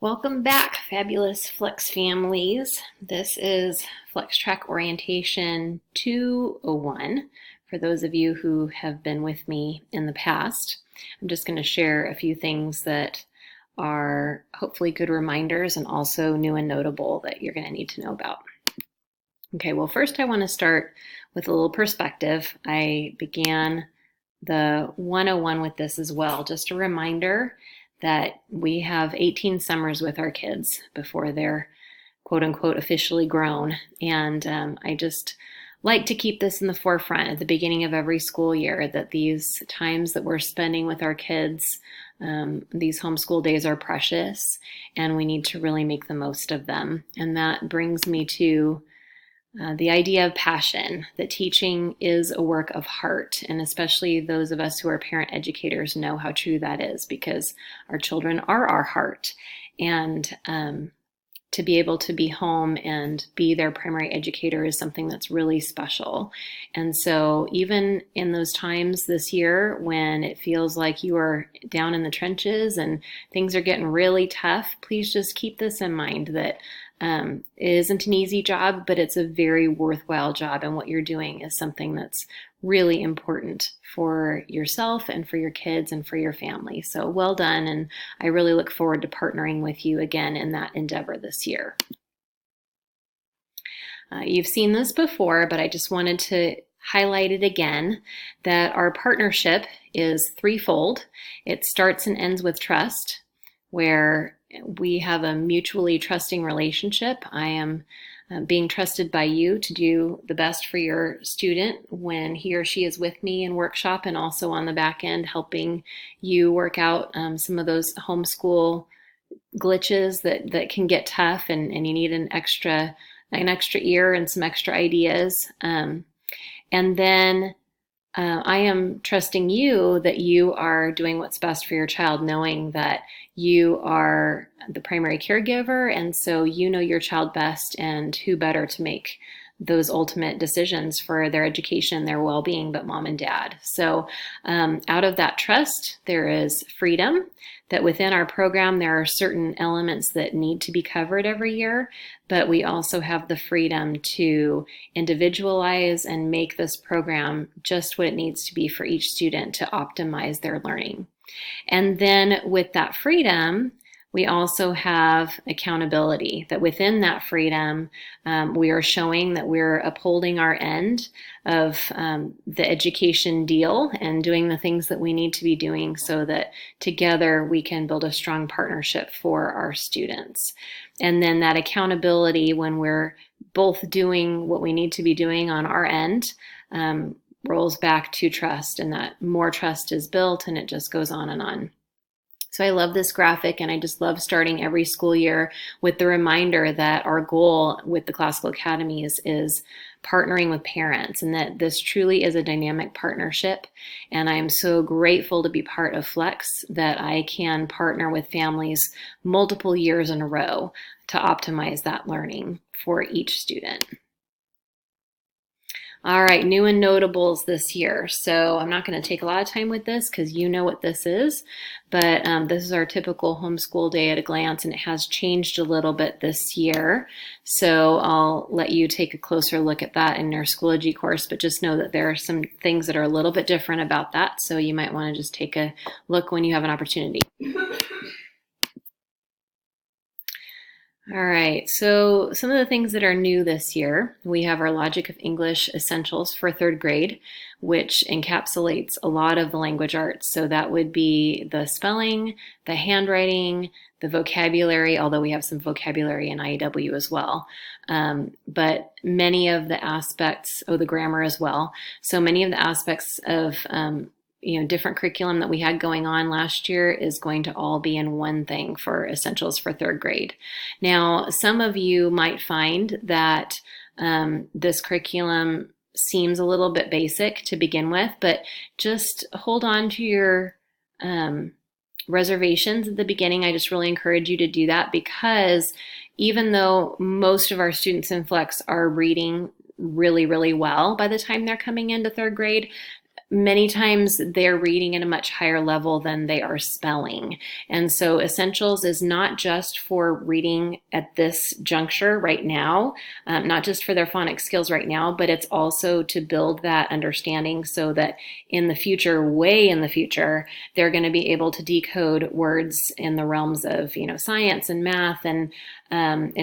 Welcome back, fabulous Flex families. This is Flex Track Orientation 201 for those of you who have been with me in the past. I'm just going to share a few things that are hopefully good reminders and also new and notable that you're going to need to know about. Okay, well, first I want to start with a little perspective. I began the 101 with this as well. Just a reminder that we have 18 summers with our kids before they're quote unquote officially grown. And I just like to keep this in the forefront at the beginning of every school year, that these times that we're spending with our kids, these homeschool days are precious and we need to really make the most of them. And that brings me to the idea of passion, that teaching is a work of heart, and especially those of us who are parent educators know how true that is, because our children are our heart. And to be able to be home and be their primary educator is something that's really special. And so even in those times this year when it feels like you are down in the trenches and things are getting really tough, please just keep this in mind, that it isn't an easy job, but it's a very worthwhile job. And what you're doing is something that's really important for yourself and for your kids and for your family. So well done. And I really look forward to partnering with you again in that endeavor this year. You've seen this before, but I just wanted to highlight it again, that our partnership is threefold. It starts and ends with trust, where we have a mutually trusting relationship. I am being trusted by you to do the best for your student when he or she is with me in workshop, and also on the back end helping you work out some of those homeschool glitches that can get tough, and you need an extra ear and some extra ideas. And then I am trusting you that you are doing what's best for your child, knowing that you are the primary caregiver, and so you know your child best, and who better to make those ultimate decisions for their education, their well-being, but mom and dad. So out of that trust, there is freedom, that within our program, there are certain elements that need to be covered every year, but we also have the freedom to individualize and make this program just what it needs to be for each student to optimize their learning. And then with that freedom, we also have accountability, that within that freedom, we are showing that we're upholding our end of the education deal and doing the things that we need to be doing so that together we can build a strong partnership for our students. And then that accountability, when we're both doing what we need to be doing on our end, rolls back to trust, and that more trust is built, and it just goes on and on. So I love this graphic, and I just love starting every school year with the reminder that our goal with the Classical Academies is partnering with parents, and that this truly is a dynamic partnership. And I am so grateful to be part of Flex, that I can partner with families multiple years in a row to optimize that learning for each student. All right, new and notables this year. So I'm not going to take a lot of time with this because you know what this is, but this is our typical homeschool day at a glance, and it has changed a little bit this year. So I'll let you take a closer look at that in your Schoology course, but just know that there are some things that are a little bit different about that. So you might want to just take a look when you have an opportunity. All right, so some of the things that are new this year, we have our Logic of English Essentials for third grade, which encapsulates a lot of the language arts. So that would be the spelling, the handwriting, the vocabulary, although we have some vocabulary in IEW as well. But many of the aspects, the grammar as well. So many of the aspects of different curriculum that we had going on last year is going to all be in one thing for Essentials for third grade. Now, some of you might find that this curriculum seems a little bit basic to begin with, but just hold on to your reservations at the beginning. I just really encourage you to do that, because even though most of our students in Flex are reading really, really well by the time they're coming into third grade, many times they're reading at a much higher level than they are spelling. And so Essentials is not just for reading at this juncture right now, not just for their phonics skills right now, but it's also to build that understanding so that in the future, way in the future, they're going to be able to decode words in the realms of, science and math and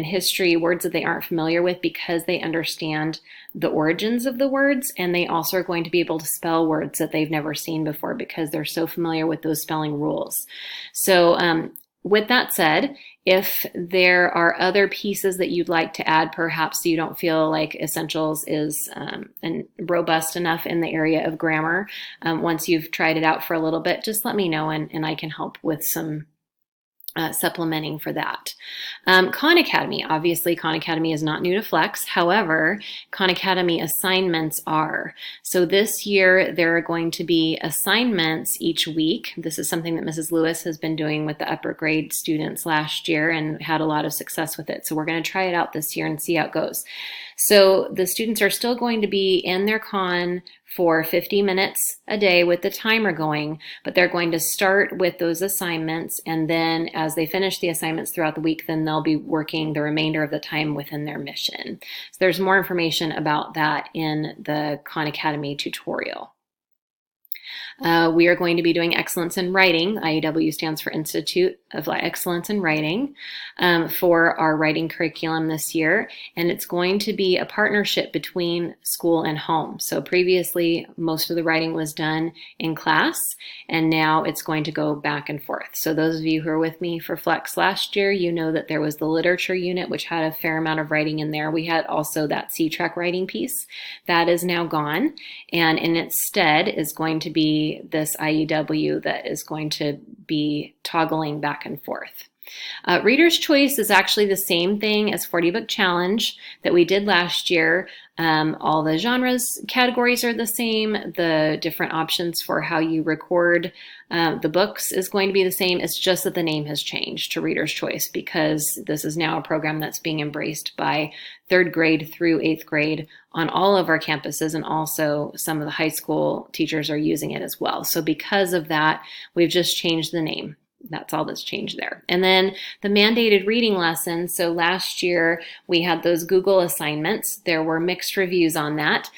history, words that they aren't familiar with, because they understand the origins of the words, and they also are going to be able to spell words that they've never seen before because they're so familiar with those spelling rules. So with that said, if there are other pieces that you'd like to add, perhaps you don't feel like Essentials is robust enough in the area of grammar, once you've tried it out for a little bit, just let me know and I can help with some supplementing for that. Khan Academy, obviously Khan Academy is not new to Flex. However, Khan Academy assignments are. So this year there are going to be assignments each week. This is something that Mrs. Lewis has been doing with the upper grade students last year and had a lot of success with it. So we're going to try it out this year and see how it goes. So the students are still going to be in their Khan for 50 minutes a day with the timer going, but they're going to start with those assignments, and then as they finish the assignments throughout the week, then they'll be working the remainder of the time within their mission. So there's more information about that in the Khan Academy tutorial. We are going to be doing Excellence in Writing. IEW stands for Institute of Excellence in Writing, for our writing curriculum this year. And it's going to be a partnership between school and home. So previously, most of the writing was done in class, and now it's going to go back and forth. So those of you who are with me for Flex last year, you know that there was the literature unit, which had a fair amount of writing in there. We had also that C-track writing piece. That is now gone, and in its stead is going to be this IEW that is going to be toggling back and forth. Reader's Choice is actually the same thing as 40 Book Challenge that we did last year. All the genres categories are the same. The different options for how you record the books is going to be the same. It's just that the name has changed to Reader's Choice because this is now a program that's being embraced by 3rd grade through 8th grade on all of our campuses, and also some of the high school teachers are using it as well. So because of that, we've just changed the name. That's all that's changed there. And then the mandated reading lessons. So last year we had those Google assignments. There were mixed reviews on that.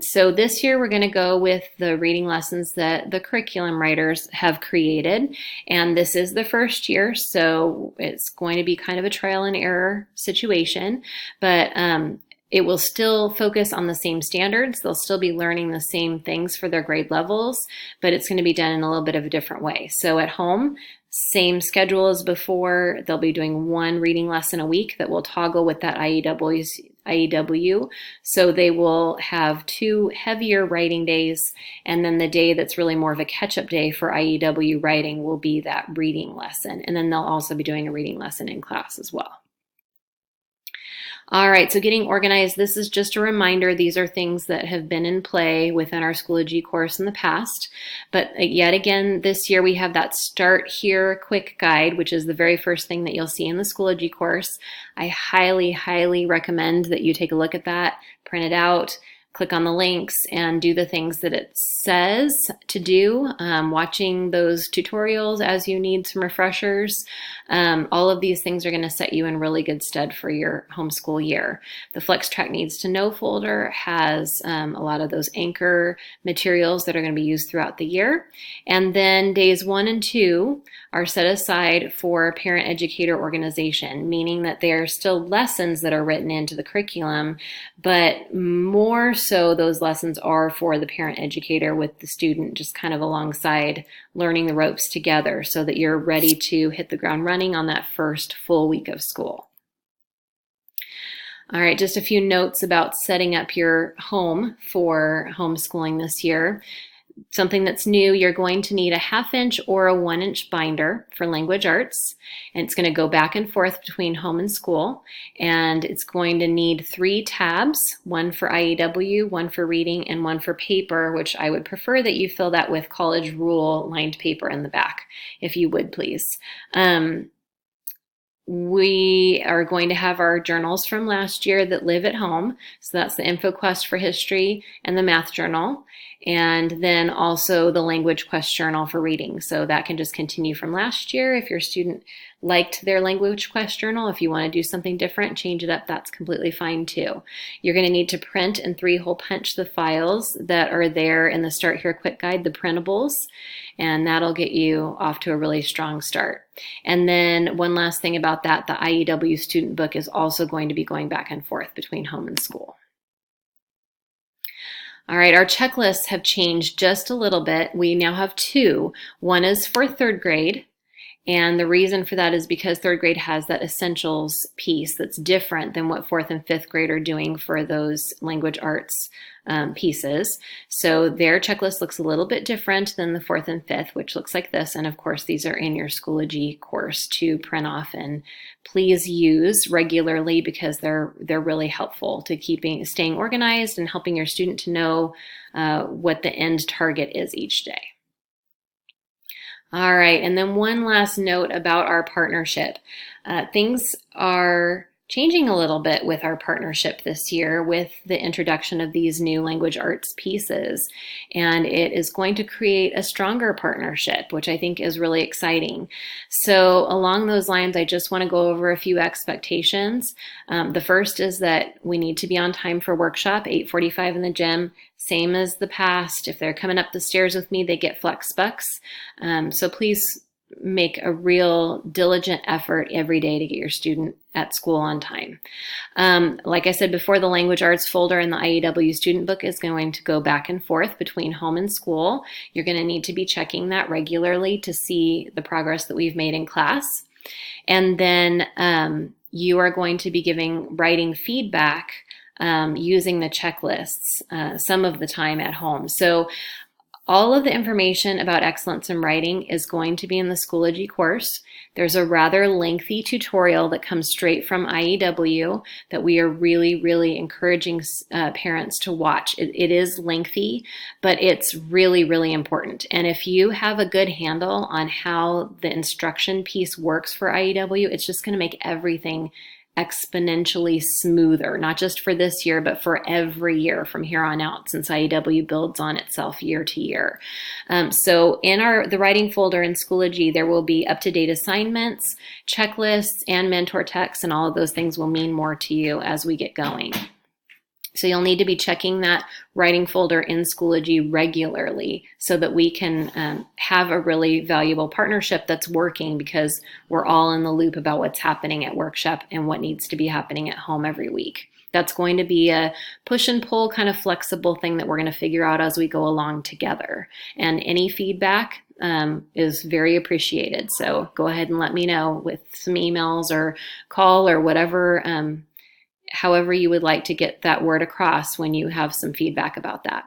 So this year we're going to go with the reading lessons that the curriculum writers have created. And this is the first year, so it's going to be kind of a trial and error situation. But it will still focus on the same standards. They'll still be learning the same things for their grade levels, but it's going to be done in a little bit of a different way. So at home, same schedule as before. They'll be doing 1 reading lesson a week that will toggle with that IEW. So they will have 2 heavier writing days, and then the day that's really more of a catch-up day for IEW writing will be that reading lesson. And then they'll also be doing a reading lesson in class as well. All right, so getting organized, this is just a reminder. These are things that have been in play within our Schoology course in the past. But yet again, this year we have that Start Here quick guide, which is the very first thing that you'll see in the Schoology course. I highly, highly recommend that you take a look at that, print it out, click on the links, and do the things that it says to do, watching those tutorials as you need some refreshers. All of these things are going to set you in really good stead for your homeschool year. The Flex Track Needs to Know folder has a lot of those anchor materials that are going to be used throughout the year. And then days 1 and 2 are set aside for parent educator organization, meaning that there are still lessons that are written into the curriculum, but more so those lessons are for the parent educator with the student just kind of alongside, learning the ropes together so that you're ready to hit the ground running on that first full week of school. All right, just a few notes about setting up your home for homeschooling this year. Something that's new, you're going to need a 1/2 inch or a 1 inch binder for language arts, and it's going to go back and forth between home and school, and it's going to need 3 tabs, 1 for IEW, 1 for reading, and 1 for paper, which I would prefer that you fill that with college rule lined paper in the back, if you would please. We are going to have our journals from last year that live at home. So that's the InfoQuest for history and the math journal. And then also the language quest journal for reading. So that can just continue from last year. If your student liked their language quest journal, if you want to do something different, change it up, that's completely fine too. You're going to need to print and 3-hole punch the files that are there in the Start Here Quick Guide, the printables, and that'll get you off to a really strong start. And then one last thing about that, the IEW student book is also going to be going back and forth between home and school. All right, our checklists have changed just a little bit. We now have 2. One is for 3rd grade, and the reason for that is because 3rd grade has that essentials piece that's different than what 4th and 5th grade are doing for those language arts pieces. So their checklist looks a little bit different than the 4th and 5th, which looks like this. And of course, these are in your Schoology course to print off and please use regularly because they're really helpful to staying organized and helping your student to know what the end target is each day. All right, and then one last note about our partnership. Things are changing a little bit with our partnership this year with the introduction of these new language arts pieces. And it is going to create a stronger partnership, which I think is really exciting. So along those lines, I just want to go over a few expectations. The first is that we need to be on time for workshop, 8:45 in the gym. Same as the past. If they're coming up the stairs with me, they get Flex Bucks. So please make a real diligent effort every day to get your student at school on time. Like I said before, the language arts folder in the IEW student book is going to go back and forth between home and school. You're going to need to be checking that regularly to see the progress that we've made in class. And then you are going to be giving writing feedback using the checklists some of the time at home. So all of the information about excellence in writing is going to be in the Schoology course. There's a rather lengthy tutorial that comes straight from IEW that we are really encouraging parents to watch. It is lengthy, but it's really important. And if you have a good handle on how the instruction piece works for IEW, it's just going to make everything exponentially smoother, not just for this year, but for every year from here on out, since IEW builds on itself year to year. So in the writing folder in Schoology, there will be up-to-date assignments, checklists, and mentor texts, and all of those things will mean more to you as we get going. So you'll need to be checking that writing folder in Schoology regularly so that we can have a really valuable partnership that's working because we're all in the loop about what's happening at workshop and what needs to be happening at home every week. That's going to be a push and pull kind of flexible thing that we're going to figure out as we go along together. And any feedback is very appreciated. So go ahead and let me know with some emails or call or whatever, however you would like to get that word across when you have some feedback about that.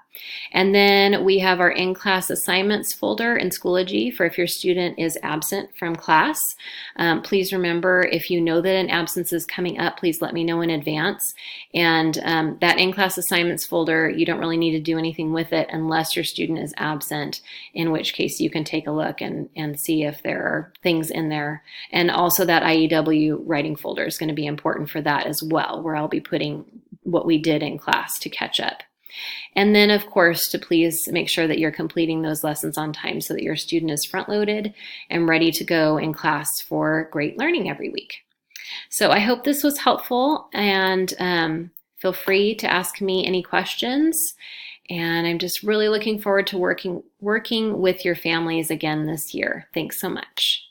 And then we have our in-class assignments folder in Schoology for if your student is absent from class. Please remember, if you know that an absence is coming up, please let me know in advance. And that in-class assignments folder, you don't really need to do anything with it unless your student is absent, in which case you can take a look and see if there are things in there. And also that IEW writing folder is going to be important for that as well, where I'll be putting what we did in class to catch up. And then, of course, to please make sure that you're completing those lessons on time so that your student is front-loaded and ready to go in class for great learning every week. So I hope this was helpful, and feel free to ask me any questions. And I'm just really looking forward to working with your families again this year. Thanks so much.